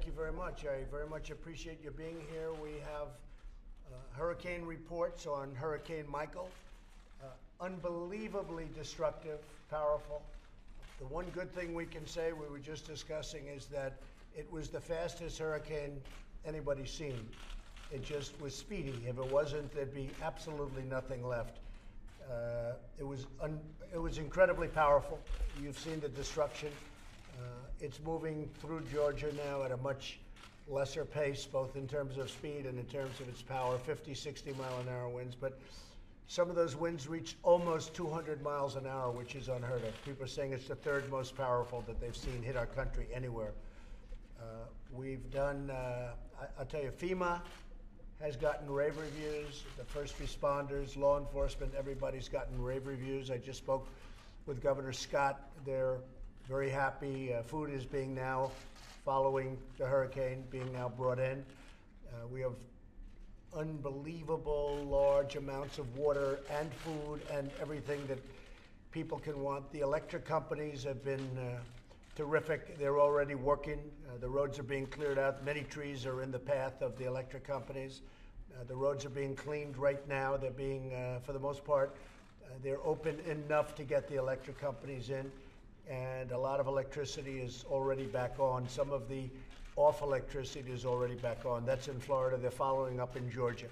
thank you very much. I very much appreciate you being here. We have hurricane reports on Hurricane Michael. Unbelievably destructive, powerful. The one good thing we can say, we were just discussing, is that it was the fastest hurricane anybody's seen. It just was speedy. If it wasn't, there'd be absolutely nothing left. It was incredibly powerful. You've seen the destruction. It's moving through Georgia now at a much lesser pace, both in terms of speed and in terms of its power, 50, 60 mile an hour winds. But some of those winds reached almost 200 miles an hour, which is unheard of. People are saying it's the third most powerful that they've seen hit our country anywhere. We've done, I'll tell you, FEMA has gotten rave reviews. The first responders, law enforcement, everybody's gotten rave reviews. I just spoke with Governor Scott. They're very happy. Food is being now, following the hurricane, being now brought in. We have unbelievable large amounts of water and food and everything that people can want. The electric companies have been terrific. They're already working. The roads are being cleared out. Many trees are in the path of the electric companies. The roads are being cleaned right now. They're being, for the most part, they're open enough to get the electric companies in. And a lot of electricity is already back on. Some of the off electricity is already back on. That's in Florida. They're following up in Georgia.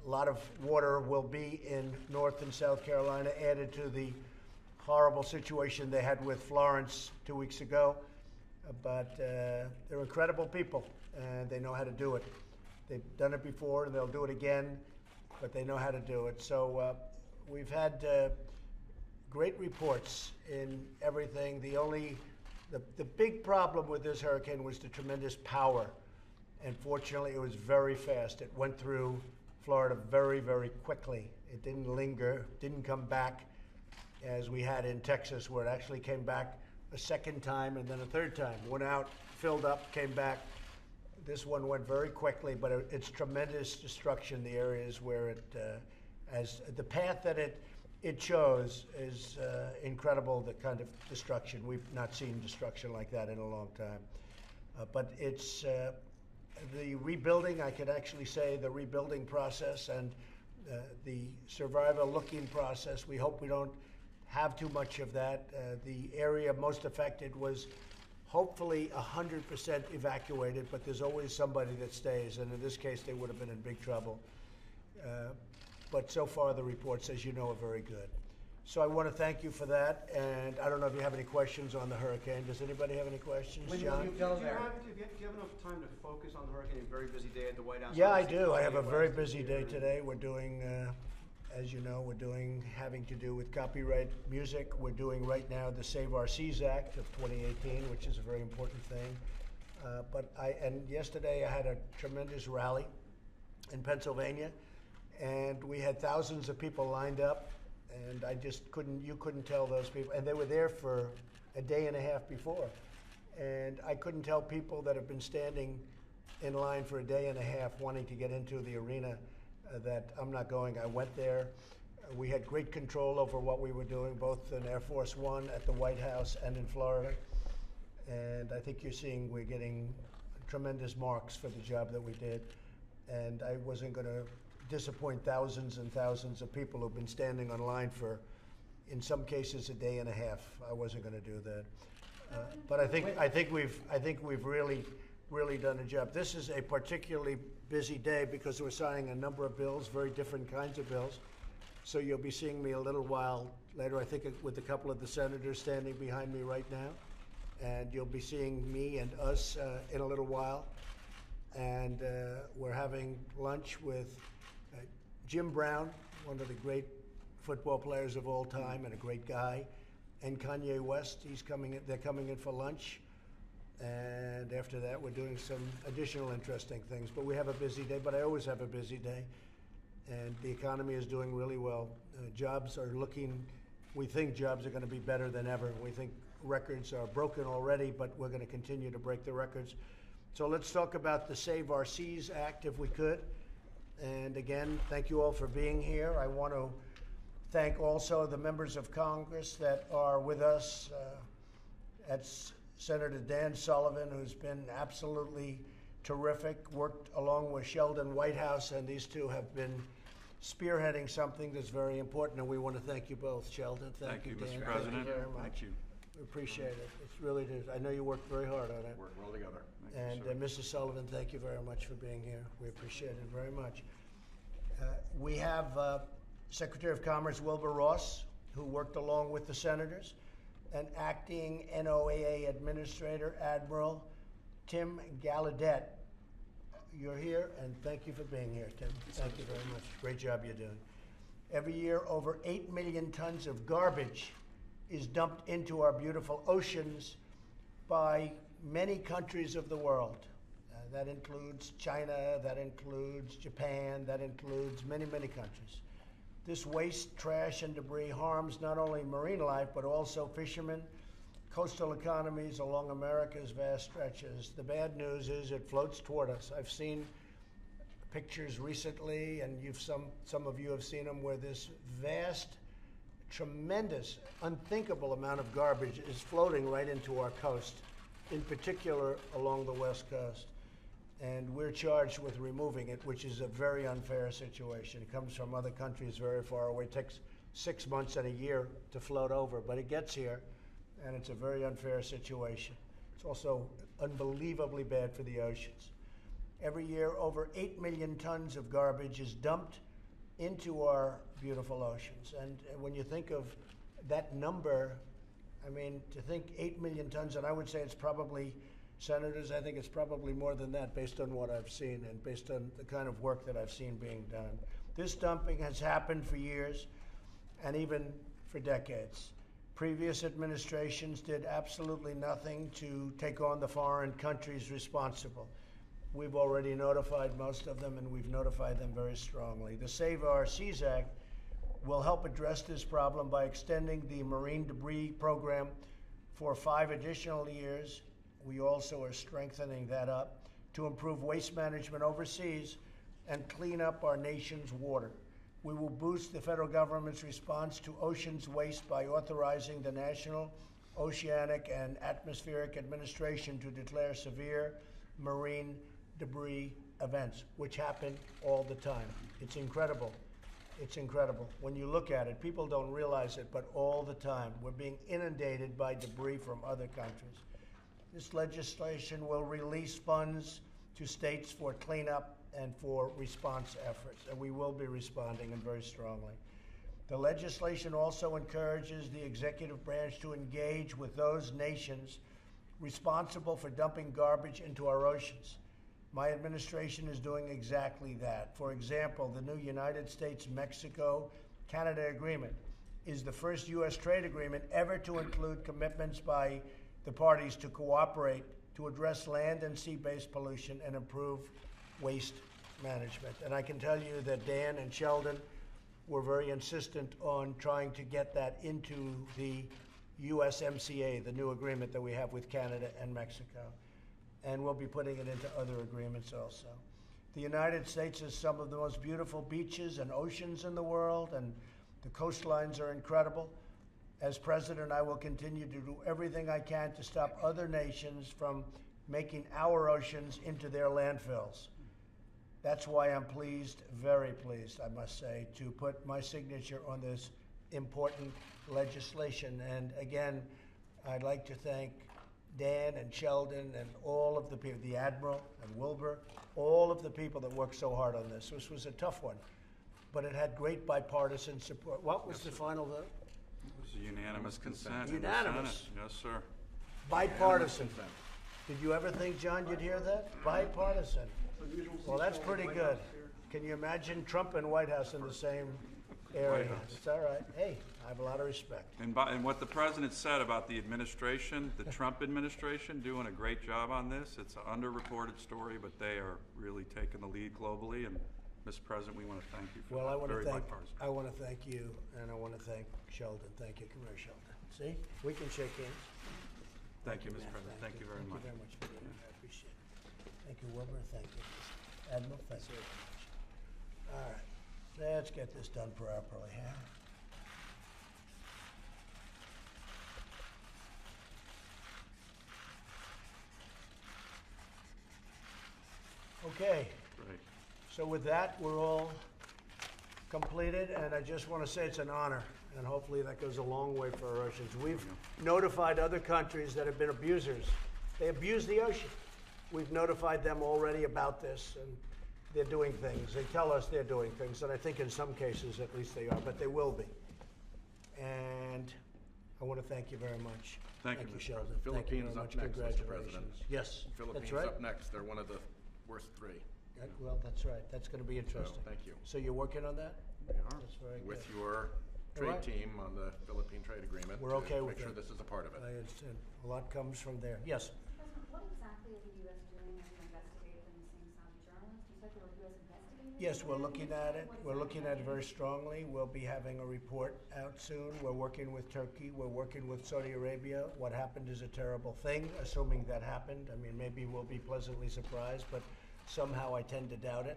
A lot of water will be in North and South Carolina, added to the horrible situation they had with Florence 2 weeks ago. But they're incredible people, and they know how to do it. They've done it before, and they'll do it again, but they know how to do it. So we've had great reports in everything. The big problem with this hurricane was the tremendous power. And fortunately, it was very fast. It went through Florida very, very quickly. It didn't linger, didn't come back as we had in Texas, where it actually came back a second time and then a third time. Went out, filled up, came back. This one went very quickly, but it's tremendous destruction. The areas where as the path that it chose is incredible, the kind of destruction. We've not seen destruction like that in a long time. But it's the rebuilding, I could actually say the rebuilding process and the survival looking process. We hope we don't have too much of that. The area most affected was hopefully 100% evacuated, but there's always somebody that stays, and in this case, they would have been in big trouble. But so far, the reports, as you know, are very good. So I want to thank you for that, and I don't know if you have any questions on the hurricane. Does anybody have any questions, John? Do you have enough time to focus on the hurricane? A very busy day at the White House. Yeah, I do. I have a very busy day today. We're doing, as you know, having to do with copyright music. We're doing right now the Save Our Seas Act of 2018, which is a very important thing. And yesterday I had a tremendous rally in Pennsylvania, and we had thousands of people lined up, and you couldn't tell those people, and they were there for a day and a half before. And I couldn't tell people that have been standing in line for a day and a half wanting to get into the arena that I'm not going. I went there. We had great control over what we were doing, both in Air Force One, at the White House, and in Florida. And I think we're getting tremendous marks for the job that we did. And I wasn't going to disappoint thousands and thousands of people who've been standing on line for, in some cases, a day and a half. I wasn't going to do that. But I think we've really done a job. This is a particularly busy day because we're signing a number of bills, very different kinds of bills. So you'll be seeing me a little while later, I think, with a couple of the senators standing behind me right now. And you'll be seeing me and us in a little while. And we're having lunch with Jim Brown, one of the great football players of all time and a great guy, and Kanye West. They're coming in for lunch. And after that, we're doing some additional interesting things. But we have a busy day, but I always have a busy day. And the economy is doing really well. We think jobs are going to be better than ever. We think records are broken already, but we're going to continue to break the records. So let's talk about the Save Our Seas Act, if we could. And again, thank you all for being here. I want to thank also the members of Congress that are with us. Senator Dan Sullivan, who's been absolutely terrific, worked along with Sheldon Whitehouse, and these two have been spearheading something that's very important, and we want to thank you both. Sheldon, thank you, Dan. Mr. President. Thank you very much. Thank you. We appreciate it. It's really, I know you worked very hard on it. Work well together. And Mrs. Sullivan, thank you very much for being here. We appreciate it very much. We have Secretary of Commerce Wilbur Ross, who worked along with the senators, and acting NOAA Administrator Admiral Tim Gallaudet. You're here, and thank you for being here, Tim. Thank you very much. Great job you're doing. Every year, over 8 million tons of garbage is dumped into our beautiful oceans by many countries of the world. That includes China, that includes Japan, that includes many, many countries. This waste, trash, and debris harms not only marine life, but also fishermen, coastal economies along America's vast stretches. The bad news is it floats toward us. I've seen pictures recently, and some of you have seen them, where this vast, tremendous, unthinkable amount of garbage is floating right into our coast, in particular along the West Coast. And we're charged with removing it, which is a very unfair situation. It comes from other countries very far away. It takes 6 months and a year to float over, but it gets here, and it's a very unfair situation. It's also unbelievably bad for the oceans. Every year, over 8 million tons of garbage is dumped into our beautiful oceans. And when you think of that number, I mean, to think 8 million tons, and I would say it's probably, senators, I think it's probably more than that based on what I've seen and based on the kind of work that I've seen being done. This dumping has happened for years and even for decades. Previous administrations did absolutely nothing to take on the foreign countries responsible. We've already notified most of them, and we've notified them very strongly. The Save Our Seas Act will help address this problem by extending the marine debris program for 5 additional years. We also are strengthening that up to improve waste management overseas and clean up our nation's water. We will boost the federal government's response to oceans waste by authorizing the National Oceanic and Atmospheric Administration to declare severe marine debris events, which happen all the time. It's incredible. It's incredible. When you look at it, people don't realize it, but all the time we're being inundated by debris from other countries. This legislation will release funds to states for cleanup and for response efforts, and we will be responding, and very strongly. The legislation also encourages the executive branch to engage with those nations responsible for dumping garbage into our oceans. My administration is doing exactly that. For example, the new United States-Mexico-Canada agreement is the first U.S. trade agreement ever to include commitments by the parties to cooperate to address land and sea-based pollution and improve waste management. And I can tell you that Dan and Sheldon were very insistent on trying to get that into the USMCA, the new agreement that we have with Canada and Mexico. And we'll be putting it into other agreements also. The United States has some of the most beautiful beaches and oceans in the world, and the coastlines are incredible. As president, I will continue to do everything I can to stop other nations from making our oceans into their landfills. That's why I'm pleased, very pleased, I must say, to put my signature on this important legislation. And again, I'd like to thank Dan and Sheldon and all of the people, the Admiral and Wilbur, all of the people that worked so hard on this. This was a tough one, but it had great bipartisan support. What was the final vote? It was a unanimous consent. Unanimous. In the Senate. Yes, sir. Bipartisan. Did you ever think, John, you'd hear that? Bipartisan. Well, that's pretty good. Can you imagine Trump and White House in the same area? It's all right. Hey, I have a lot of respect. And what the president said about the administration, the Trump administration, doing a great job on this. It's an underreported story, but they are really taking the lead globally. And Mr. President, we want to thank you for Well, that. I want to thank you, and I want to thank Sheldon. Thank you. Come here, Sheldon. See, we can shake hands. Thank you, Mr. President. Thank you very much. Thank you very much for doing that. I appreciate it. Thank you, Wilbur. Thank you. Admiral, thank you very much. All right, let's get this done properly, huh? Okay, Great. so with that, we're all completed, and I just want to say it's an honor, and hopefully that goes a long way for our oceans. We've notified other countries that have been abusers. They abuse the ocean. We've notified them already about this, and they're doing things. They tell us they're doing things, and I think in some cases at least they are, but they will be. And I want to thank you very much. Thank you, Mr. Sheldon. President. Thank you Philippines very up much. next, Mr. President. Congratulations. Yes, that's Philippines right. up next. They're one of the worst three. Well, that's right. That's going to be interesting. thank you. So you're working on that? We are. That's very With good. your All trade right. team on the Philippine trade agreement. We're okay to with make sure that. this is a part of it. I understand. A lot comes from there. Yes. President, what exactly is the U.S. doing as an investigator in missing Saudi journalists? You said there were U.S. investigators? Yes, we're looking at it. What We're exactly looking at it very is strongly. We'll be having a report out soon. We're working with Turkey. We're working with Saudi Arabia. What happened is a terrible thing, assuming that happened. I mean, maybe we'll be pleasantly surprised, but somehow I tend to doubt it,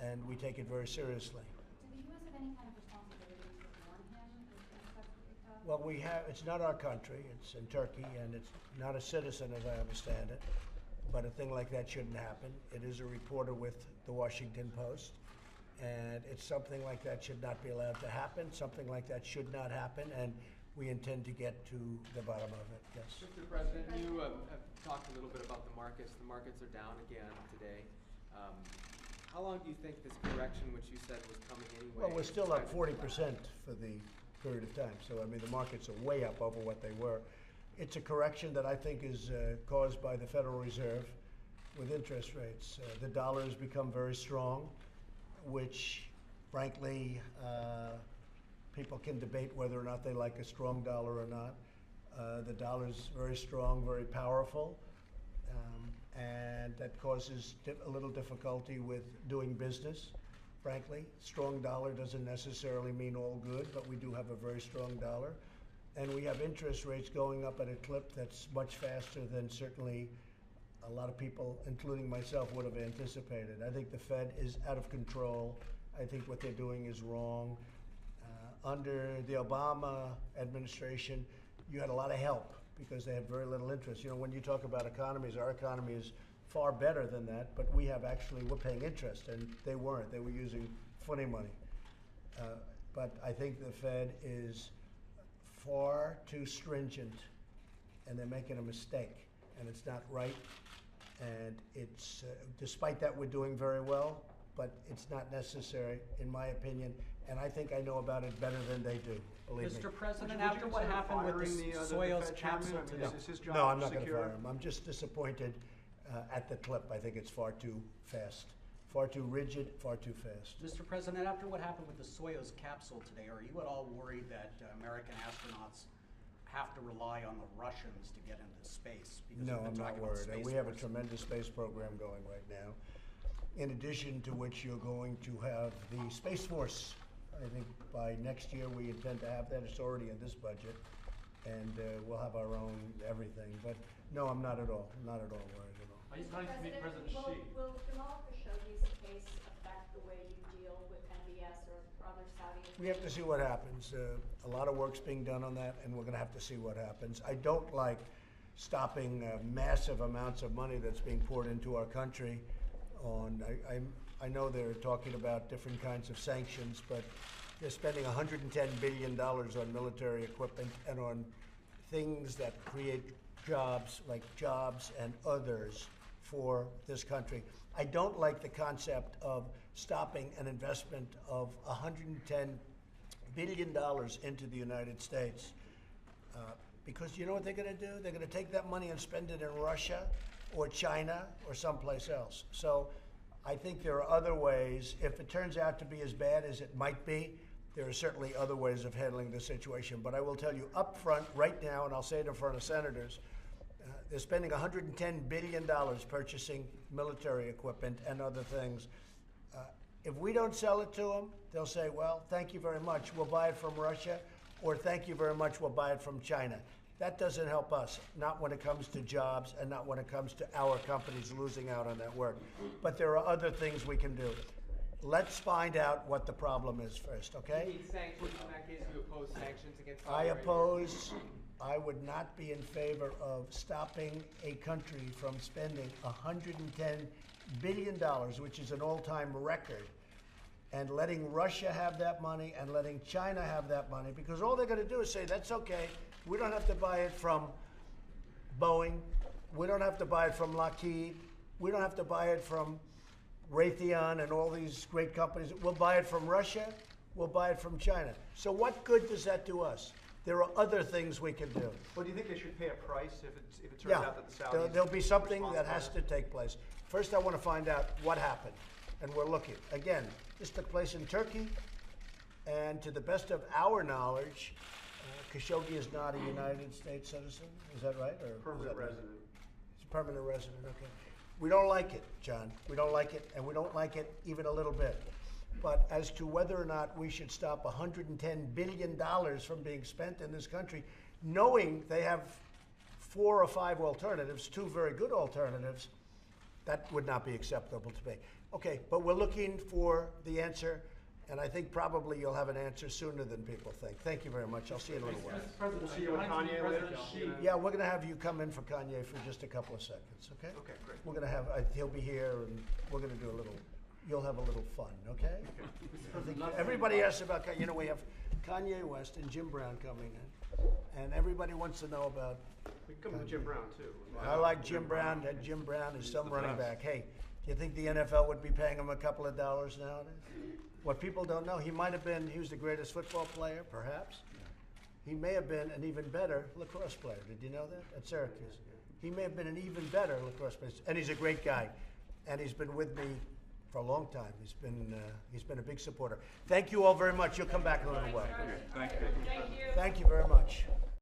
and we take it very seriously. Do the U.S. have any kind of responsibility to warn him if stuff like that? Well, we have, it's not our country, it's in Turkey, and it's not a citizen as I understand it, but a thing like that shouldn't happen. It is a reporter with the Washington Post, and it's something like that should not be allowed to happen. Something like that should not happen, and we intend to get to the bottom of it, yes. Mr. President, you have talked a little bit about the markets. The markets are down again today. How long do you think this correction, which you said was coming anyway? Well, we're still up is going to 40% for the period of time, so I mean, the markets are way up over what they were. It's a correction that I think is caused by the Federal Reserve with interest rates. The dollar has become very strong, which frankly, people can debate whether or not they like a strong dollar or not. The dollar's very strong, very powerful, and that causes a little difficulty with doing business, frankly. Strong dollar doesn't necessarily mean all good, but we do have a very strong dollar. And we have interest rates going up at a clip that's much faster than certainly a lot of people, including myself, would have anticipated. I think the Fed is out of control. I think what they're doing is wrong. Under the Obama administration, you had a lot of help because they had very little interest. You know, when you talk about economies, our economy is far better than that, but we're paying interest, and they weren't. They were using funny money. But I think the Fed is far too stringent, and they're making a mistake, and it's not right. And it's, despite that, we're doing very well, but it's not necessary, in my opinion, and I think I know about it better than they do, believe me. Mr. President, Would you after what consider happened with firing the the Soyuz Fed chairman? capsule I mean, today? is his job No, I'm not going to secure? fire him. I'm just disappointed at the clip. I think it's far too fast, far too rigid, far too fast. Mr. President, after what happened with the Soyuz capsule today, are you at all worried that American astronauts have to rely on the Russians to get into space? Because No, we've been I'm not talking about worried. Space And we have a Force. tremendous space program going right now. In addition to which, you're going to have the Space Force. I think by next year we intend to have that. It's already in this budget, and we'll have our own everything. But no, I'm not at all. Not at all worried at all. Are you planning to meet President Xi? Will Jamal Khashoggi's case affect the way you deal with MBS or other Saudi? We have to see what happens. A lot of work's being done on that, and we're going to have to see what happens. I don't like stopping massive amounts of money that's being poured into our country. I know they're talking about different kinds of sanctions, but they're spending $110 billion on military equipment and on things that create jobs, like jobs and others for this country. I don't like the concept of stopping an investment of $110 billion into the United States. Because you know what they're going to do? They're going to take that money and spend it in Russia or China or someplace else. So I think there are other ways. If it turns out to be as bad as it might be, there are certainly other ways of handling the situation. But I will tell you up front right now, and I'll say it in front of senators, they're spending $110 billion purchasing military equipment and other things. If we don't sell it to them, they'll say, well, thank you very much, we'll buy it from Russia, or thank you very much, we'll buy it from China. That doesn't help us, not when it comes to jobs and not when it comes to our companies losing out on that work. But there are other things we can do. let's find out what the problem is first, You okay? need sanctions, in that case, you oppose sanctions against Saudi I Arabia? oppose, I would not be in favor of stopping a country from spending $110 billion, which is an all-time record, and letting Russia have that money and letting China have that money, because all they're going to do is say, that's okay, we don't have to buy it from Boeing, we don't have to buy it from Lockheed, we don't have to buy it from Raytheon and all these great companies. We'll buy it from Russia, we'll buy it from China. So what good does that do us? There are other things we can do. Well, do you think they should pay a price if it turns Yeah, out that the Saudis? there'll be something that responsible? has to take place. First, I want to find out what happened, and we're looking. Again, this took place in Turkey, and to the best of our knowledge, Khashoggi is not a United States citizen. Is that right? Or is Permanent that not? resident. He's a permanent resident, okay. We don't like it, John. We don't like it, and we don't like it even a little bit. But as to whether or not we should stop $110 billion from being spent in this country, knowing they have 4 or 5 alternatives, 2 very good alternatives, that would not be acceptable to me. Okay, but we're looking for the answer, and I think probably you'll have an answer sooner than people think. Thank you very much. I'll see you in a little while. We'll see you with Kanye later. Yeah, we're going to have you come in for Kanye for just a couple of seconds, okay? Okay, great. We're going to have, he'll be here, and we're going to do a little, you'll have a little fun, okay? I think everybody asks about, you know, we have Kanye West and Jim Brown coming in, and everybody wants to know about, We can come with Jim Brown, too. I like Jim Brown, and Jim Brown is some running back. Hey, do you think the NFL would be paying him a couple of dollars nowadays? What people don't know, he might have been, he was the greatest football player, perhaps. He may have been an even better lacrosse player. Did you know that? At Syracuse. He may have been an even better lacrosse player. And he's a great guy. And he's been with me for a long time. He's been a big supporter. Thank you all very much. You'll come back in a little while. Thank you. Thank you very much.